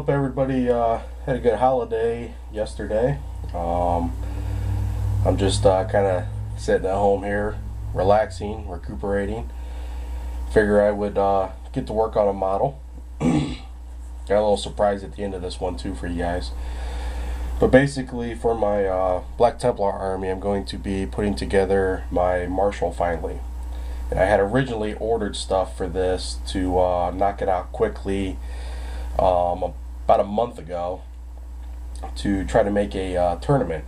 Hope everybody had a good holiday yesterday. I'm just kind of sitting at home here, relaxing, recuperating. Figure I would get to work on a model. Got a little surprise at the end of this one too for you guys. But basically, for my Black Templar army, I'm going to be putting together my Marshal finally. And I had originally ordered stuff for this to knock it out quickly about a month ago to try to make a tournament.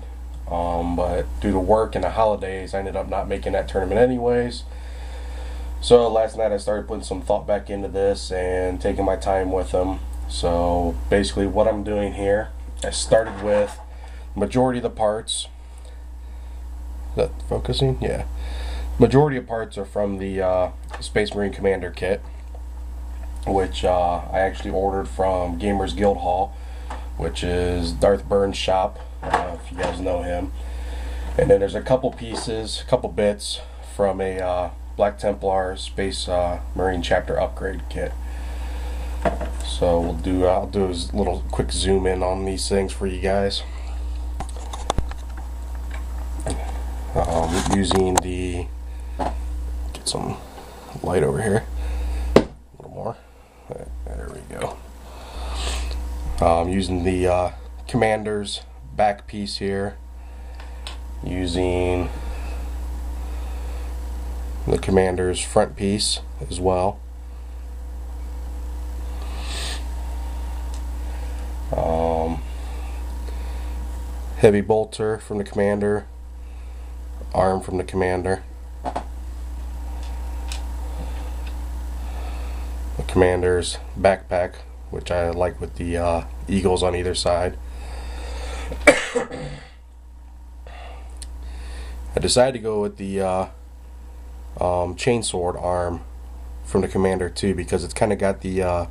But due to work and the holidays, I ended up not making that tournament anyways. So last night I started putting some thought back into this and taking my time with them. So basically what I'm doing here, I started with majority of the parts. Is that focusing? Yeah. Majority of parts are from the Space Marine Commander kit, which I actually ordered from Gamers Guild Hall, which is Darth Burns' shop, if you guys know him. And then there's a couple pieces, a couple bits from a Black Templar Space Marine Chapter Upgrade kit. So I'll do a little quick zoom in on these things for you guys. Using the, get some light over here, a little more. There we go. Using the Commander's back piece here, using the Commander's front piece as well. Heavy bolter from the Commander, arm from the Commander, the Commander's backpack, which I like with the eagles on either side. I decided to go with the chainsword arm from the Commander too, because it's kind of got the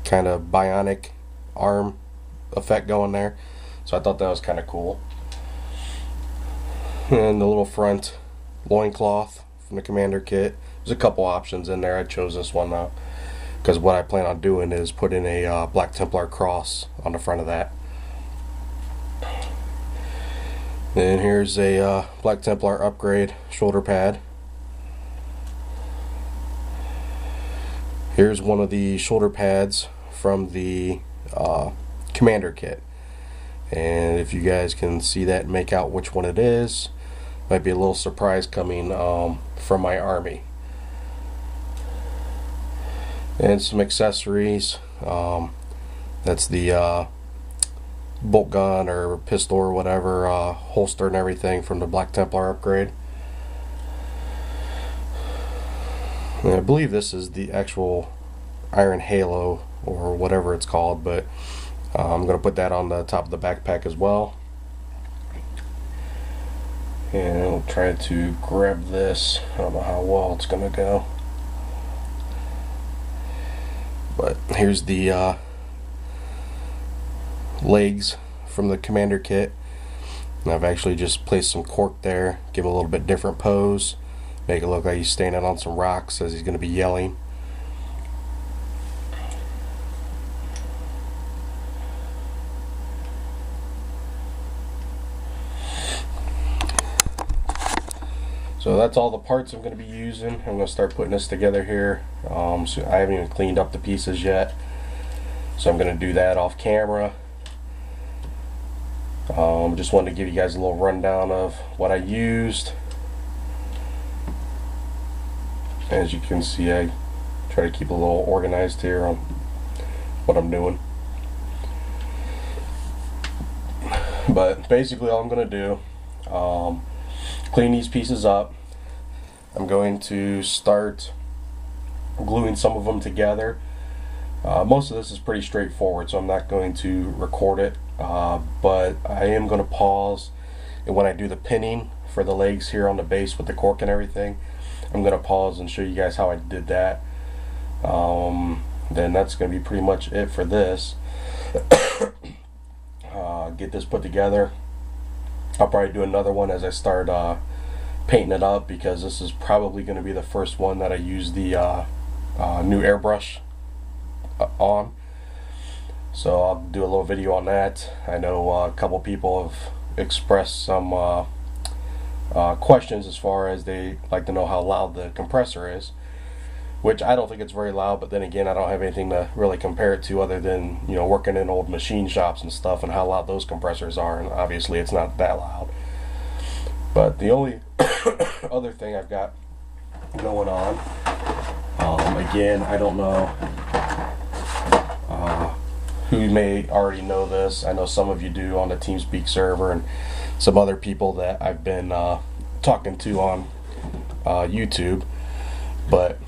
kind of bionic arm effect going there. So I thought that was kind of cool. And the little front loincloth from the Commander kit. There's a couple options in there. I chose this one though, because what I plan on doing is putting a Black Templar cross on the front of that. And here's a Black Templar upgrade shoulder pad. Here's one of the shoulder pads from the Commander kit. And if you guys can see that and make out which one it is, might be a little surprise coming from my army. And some accessories. That's the bolt gun or pistol or whatever, holster and everything from the Black Templar upgrade. And I believe this is the actual Iron Halo or whatever it's called, but I'm going to put that on the top of the backpack as well. And I'll try to grab this. I don't know how well it's going to go. But here's the legs from the Commander kit. And I've actually just placed some cork there, give him a little bit different pose, make it look like he's standing on some rocks as he's going to be yelling. So that's all the parts I'm going to be using. I'm going to start putting this together here. So I haven't even cleaned up the pieces yet, so I'm going to do that off camera. Just wanted to give you guys a little rundown of what I used. As you can see, I try to keep a little organized here on what I'm doing. But basically all I'm going to do, clean these pieces up. I'm going to start gluing some of them together. Most of this is pretty straightforward, so I'm not going to record it, but I am going to pause, and when I do the pinning for the legs here on the base with the cork and everything, I'm going to pause and show you guys how I did that. Then that's going to be pretty much it for this. Get this put together. I'll probably do another one as I start painting it up, because this is probably going to be the first one that I use the new airbrush on. So I'll do a little video on that. I know a couple people have expressed some questions as far as they like to know how loud the compressor is, which I don't think it's very loud, but then again, I don't have anything to really compare it to other than, you know, working in old machine shops and stuff and how loud those compressors are, and obviously it's not that loud. But the only other thing I've got going on, again, I don't know who may already know this. I know some of you do on the TeamSpeak server, and some other people that I've been talking to on YouTube. But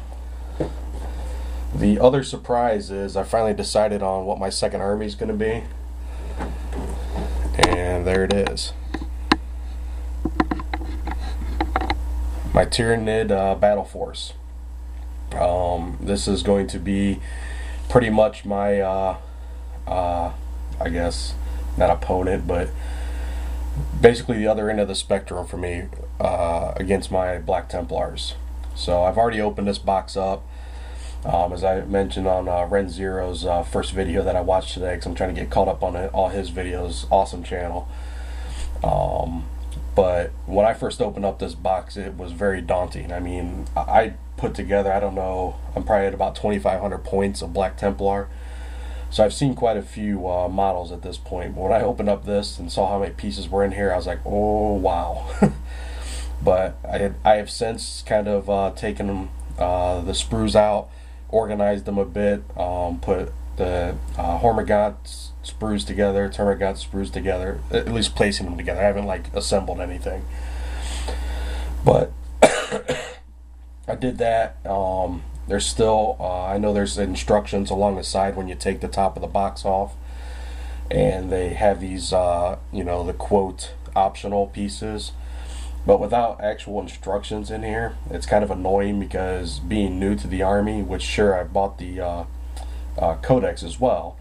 the other surprise is I finally decided on what my second army is going to be, and there it is. My Tyranid battle force. This is going to be pretty much my I guess not opponent, but basically the other end of the spectrum for me against my Black Templars. So I've already opened this box up, as I mentioned on Ren Zero's first video that I watched today, because I'm trying to get caught up on all his videos. Awesome channel. But when I first opened up this box, it was very daunting. I mean, I put together, I don't know, I'm probably at about 2,500 points of Black Templar. So I've seen quite a few models at this point. But when I opened up this and saw how many pieces were in here, I was like, oh wow. But I have since kind of taken the sprues out, organized them a bit, put the Hormigant sprues together, Termagant sprues together, at least placing them together. I haven't like assembled anything, but I did that. There's still I know there's instructions along the side when you take the top of the box off, and they have these you know, the quote optional pieces, but without actual instructions in here. It's kind of annoying, because being new to the army, which sure, I bought the codex as well,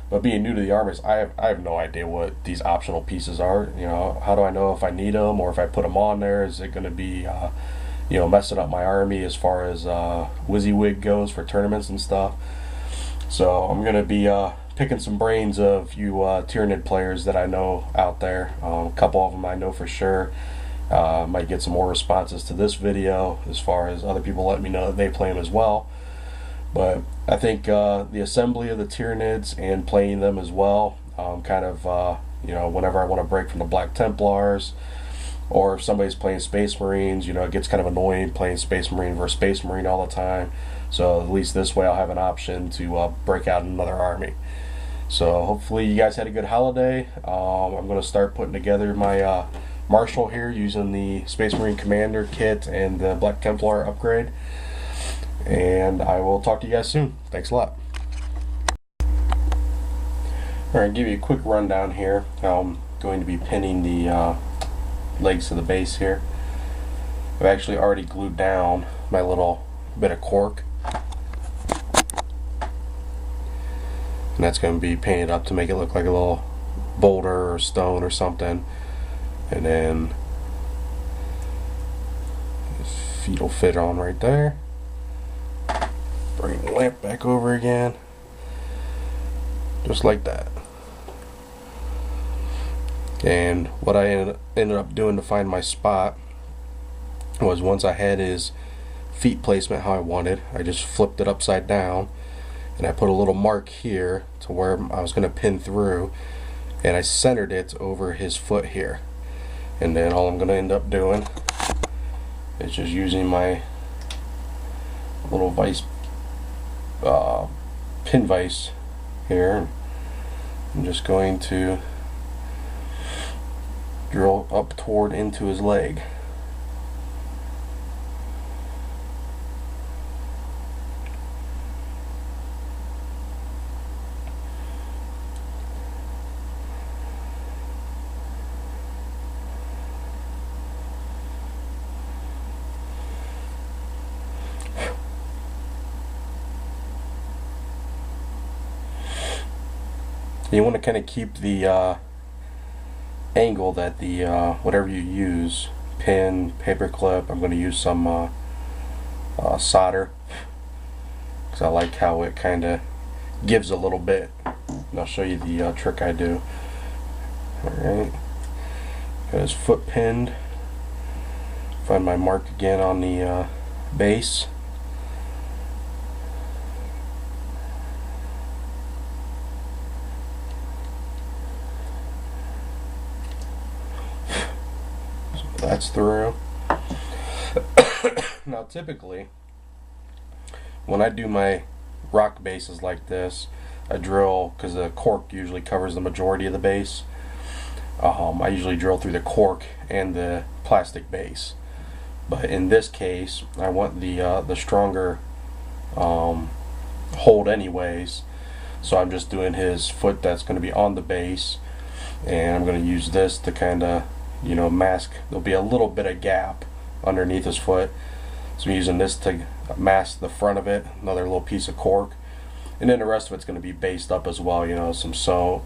but being new to the armies, I have no idea what these optional pieces are. You know, how do I know if I need them, or if I put them on there, is it going to be you know, messing up my army as far as WYSIWYG goes for tournaments and stuff. So I'm going to be picking some brains of you Tyranid players that I know out there. A couple of them I know for sure. Might get some more responses to this video as far as other people letting me know that they play them as well. But I think the assembly of the Tyranids and playing them as well, kind of you know, whenever I want to break from the Black Templars, or if somebody's playing Space Marines, you know, it gets kind of annoying playing Space Marine versus Space Marine all the time. So at least this way I'll have an option to break out another army. So hopefully you guys had a good holiday. I'm going to start putting together my Marshal here using the Space Marine Commander kit and the Black Templar upgrade. And I will talk to you guys soon. Thanks a lot. Alright, give you a quick rundown here. I'm going to be pinning the legs to the base here. I've actually already glued down my little bit of cork, and that's going to be painted up to make it look like a little boulder or stone or something. And then his feet will fit on right there. Bring the lamp back over again, just like that. And what I ended up doing to find my spot was, once I had his feet placement how I wanted, I just flipped it upside down, and I put a little mark here to where I was going to pin through, and I centered it over his foot here. And then all I'm going to end up doing is just using my little vise, pin vise here. I'm just going to drill up toward into his leg. You want to kind of keep the angle that the whatever you use, pin, paper clip. I'm going to use some solder, because I like how it kind of gives a little bit and I'll show you the trick I do. Alright, got his foot pinned. Find my mark again on the base. So that's through. Now typically when I do my rock bases like this, I drill, because the cork usually covers the majority of the base, I usually drill through the cork and the plastic base. But in this case, I want the stronger hold anyways, so I'm just doing his foot that's going to be on the base, and I'm going to use this to kind of, you know, mask. There'll be a little bit of gap underneath his foot, so I'm using this to mask the front of it, another little piece of cork, and then the rest of it's going to be based up as well, you know, some sand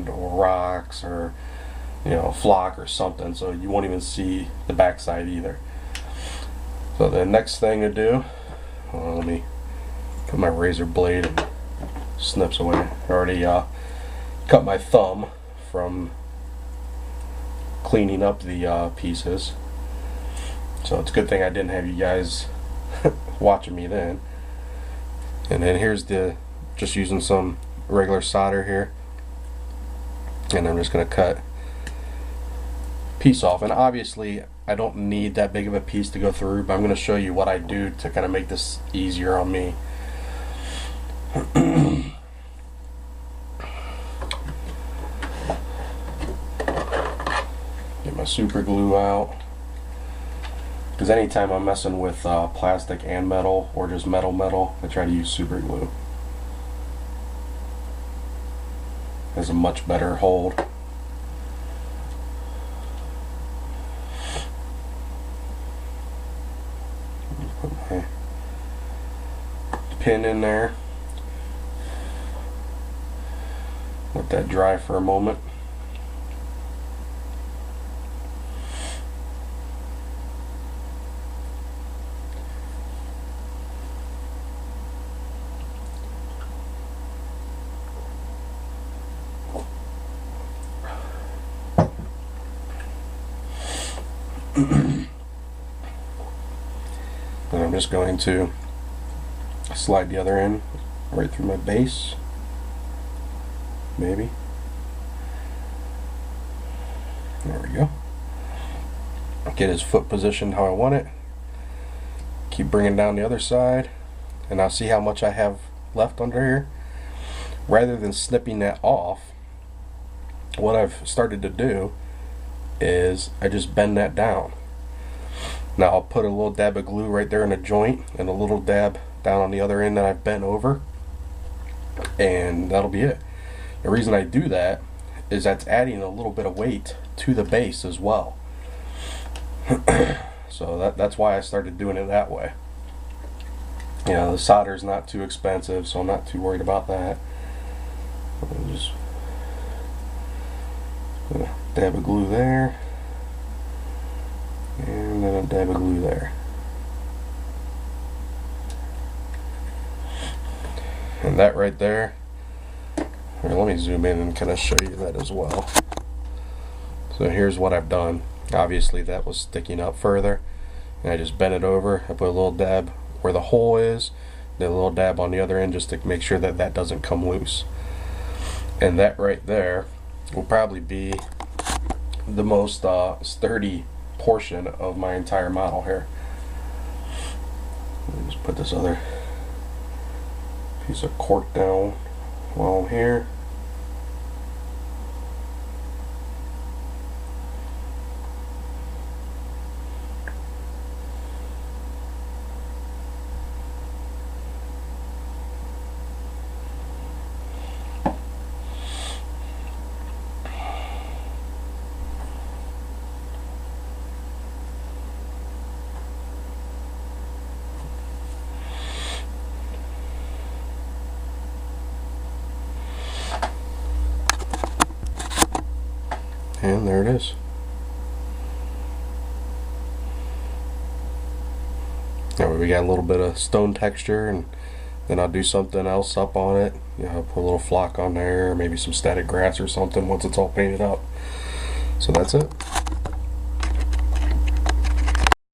or rocks or, you know, flock or something, so you won't even see the backside either. So the next thing to do, let me put my razor blade and snips away. I already cut my thumb from cleaning up the pieces, so it's a good thing I didn't have you guys watching me then. And then here's just using some regular solder here, and I'm just going to cut piece off. And obviously I don't need that big of a piece to go through, but I'm going to show you what I do to kind of make this easier on me. Get my super glue out, because anytime I'm messing with plastic and metal, or just metal, I try to use super glue. It has a much better hold. Put my pin in there. Let that dry for a moment. And I'm just going to slide the other end right through my base, maybe. There we go. Get his foot positioned how I want it. Keep bringing down the other side, and I'll see how much I have left under here. Rather than snipping that off, what I've started to do is I just bend that down. Now I'll put a little dab of glue right there in a joint, and a little dab down on the other end that I've bent over, and that'll be it. The reason I do that is that's adding a little bit of weight to the base as well. So that's why I started doing it that way. You know, the solder's not too expensive, so I'm not too worried about that. I'll just put a dab of glue there, and then a dab of glue there. And that right there, here, let me zoom in and kind of show you that as well. So here's what I've done. Obviously that was sticking up further, and I just bent it over. I put a little dab where the hole is, then a little dab on the other end just to make sure that that doesn't come loose. And that right there will probably be the most sturdy portion of my entire model here. Let me just put this other piece of cork down while I'm here. And there it is. Now we got a little bit of stone texture and Then I'll do something else up on it. You know, put a little flock on there, maybe some static grass or something once it's all painted up. So that's it.